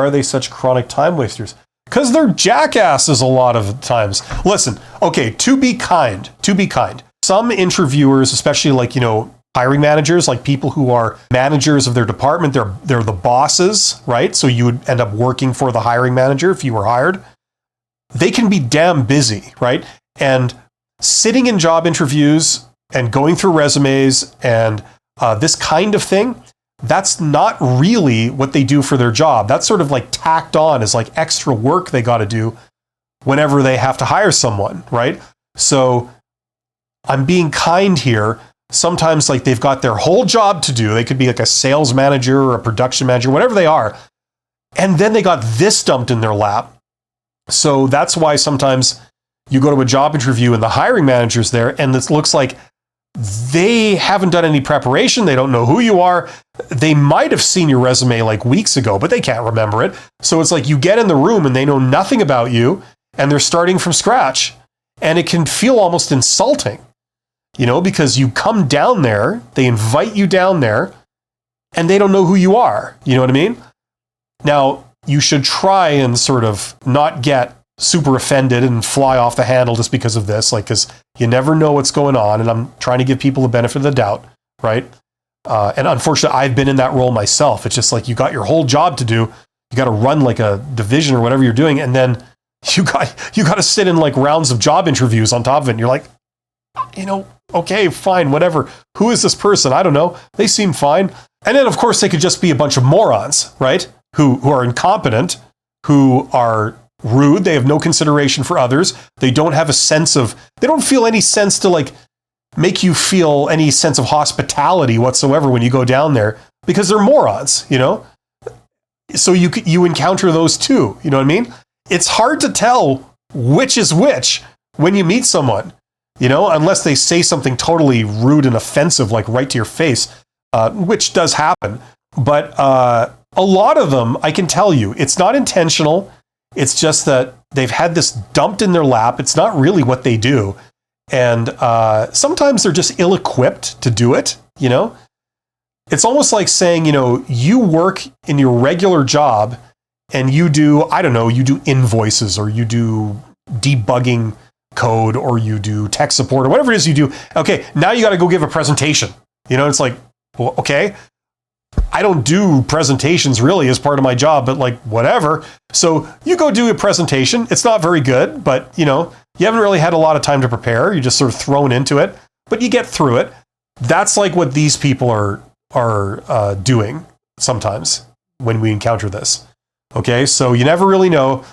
are they such chronic time wasters? Because they're jackasses a lot of times. Listen, okay, to be kind. Some interviewers, especially like, hiring managers, like people who are managers of their department, they're the bosses, right? So you would end up working for the hiring manager if you were hired. They can be damn busy, right? And sitting in job interviews and going through resumes and this kind of thing, that's not really what they do for their job. That's sort of like tacked on as like extra work they got to do whenever they have to hire someone, right? So I'm being kind here. Sometimes like they've got their whole job to do. They could be like a sales manager or a production manager, whatever they are. And then they got this dumped in their lap. So that's why sometimes you go to a job interview and the hiring manager's there and it looks like they haven't done any preparation. They don't know who you are. They might have seen your resume like weeks ago, but they can't remember it. So it's like you get in the room and they know nothing about you and they're starting from scratch. And it can feel almost insulting, because you come down there, they invite you down there and they don't know who you are. You know what I mean? Now, you should try and sort of not get super offended and fly off the handle just because of this, because you never know what's going on. And I'm trying to give people the benefit of the doubt, right? And unfortunately, I've been in that role myself. It's just like you got your whole job to do. You got to run like a division or whatever you're doing. And then you got to sit in like rounds of job interviews on top of it. And you're like, okay, fine, whatever. Who is this person? I don't know. They seem fine. And then, of course, they could just be a bunch of morons, right? Who are incompetent, who are rude. They have no consideration for others. They don't have they don't feel any sense to like make you feel any sense of hospitality whatsoever when you go down there because they're morons, So you encounter those too. You know what I mean? It's hard to tell which is which when you meet someone, unless they say something totally rude and offensive, like right to your face, which does happen. But a lot of them, I can tell you, it's not intentional. It's just that they've had this dumped in their lap. It's not really what they do. And sometimes they're just ill-equipped to do it, It's almost like saying, you work in your regular job and you do, I don't know, you do invoices or you do debugging code or you do tech support or whatever it is you do. Okay, now you got to go give a presentation. It's like, well, okay, I don't do presentations really as part of my job, but like whatever. So you go do a presentation. It's not very good, but you haven't really had a lot of time to prepare. You're just sort of thrown into it, but you get through it. That's like what these people are doing sometimes when we encounter this. Okay, so you never really know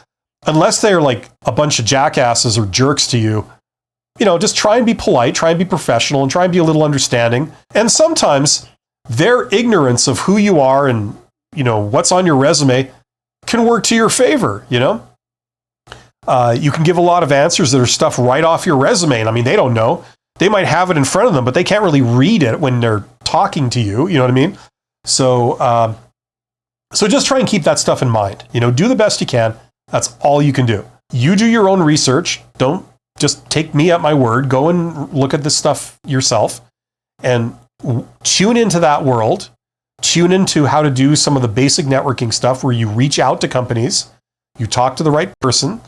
unless they're like a bunch of jackasses or jerks to you. Just try and be polite, try and be professional, and try and be a little understanding. And sometimes their ignorance of who you are and, what's on your resume can work to your favor, You can give a lot of answers that are stuff right off your resume. And I mean, they don't know. They might have it in front of them, but they can't really read it when they're talking to you. You know what I mean? So just try and keep that stuff in mind. Do the best you can. That's all you can do. You do your own research. Don't just take me at my word. Go and look at this stuff yourself and tune into that world, tune into how to do some of the basic networking stuff where you reach out to companies, you talk to the right person.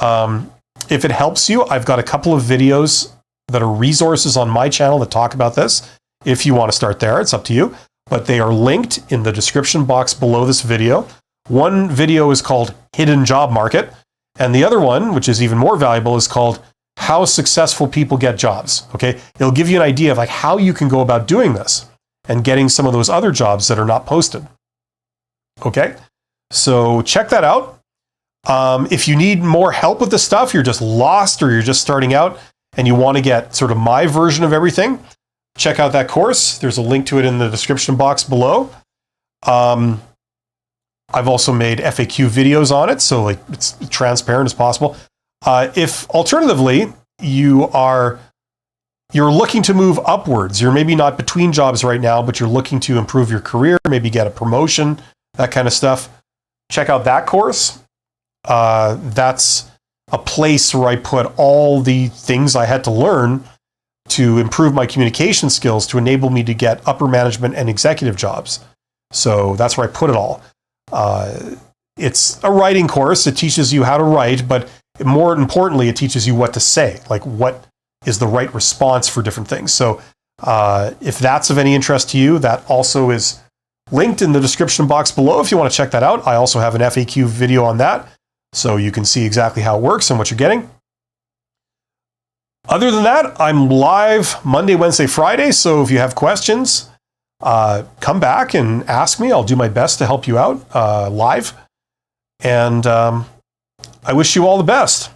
If it helps you, I've got a couple of videos that are resources on my channel that talk about this. If you want to start there, it's up to you, but they are linked in the description box below this video. One video is called Hidden Job Market, and the other one, which is even more valuable, is called How Successful People Get Jobs. Okay, it'll give you an idea of like how you can go about doing this and getting some of those other jobs that are not posted. Okay, so check that out. If you need more help with this stuff, you're just lost or you're just starting out and you want to get sort of my version of everything, check out that course. There's a link to it in the description box below. I've also made FAQ videos on it, so like it's transparent as possible. If alternatively you're looking to move upwards, you're maybe not between jobs right now, but you're looking to improve your career, maybe get a promotion, that kind of stuff, check out that course. That's a place where I put all the things I had to learn to improve my communication skills to enable me to get upper management and executive jobs. So that's where I put it all. it's a writing course. It teaches you how to write, but more importantly, it teaches you what to say, like what is the right response for different things. So if that's of any interest to you, that also is linked in the description box below if you want to check that out. I also have an FAQ video on that, so you can see exactly how it works and what you're getting. Other than that, I'm live Monday, Wednesday, Friday, so if you have questions, come back and ask me. I'll do my best to help you out live. And I wish you all the best.